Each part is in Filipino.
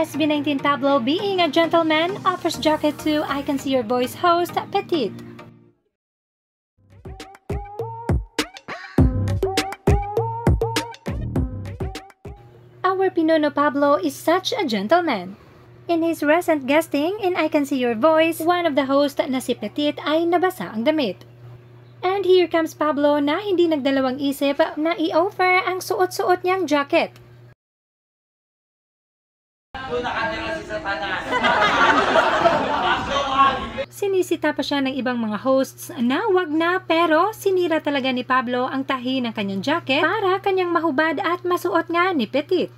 SB19 Pablo, being a gentleman, offers jacket to I Can See Your Voice host Petit. Our Pinuno Pablo is such a gentleman. In his recent guesting in I Can See Your Voice, one of the hosts na si Petit ay nabasa ang damit. And here comes Pablo na hindi nagdalawang isip na i-offer ang suot-suot niyang jacket. Sinisita pa siya ng ibang mga hosts na wag na, pero sinira talaga ni Pablo ang tahi ng kanyang jacket para kanyang mahubad at masuot nga ni Petit.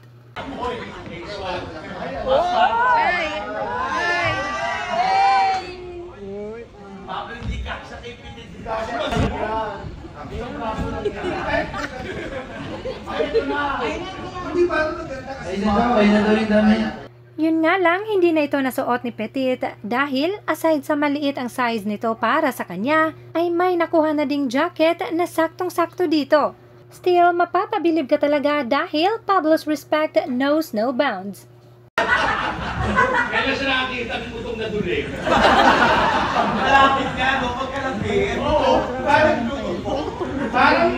Yun nga lang, hindi na ito nasuot ni Petit dahil aside sa maliit ang size nito para sa kanya, ay may nakuha na ding jacket na saktong-sakto dito. Still, mapapabilib ka talaga dahil Pablo's respect knows no bounds. Kaya siya nakakita ng utong na duling. Malapit nga, no? Pagkalapit. Oo, parang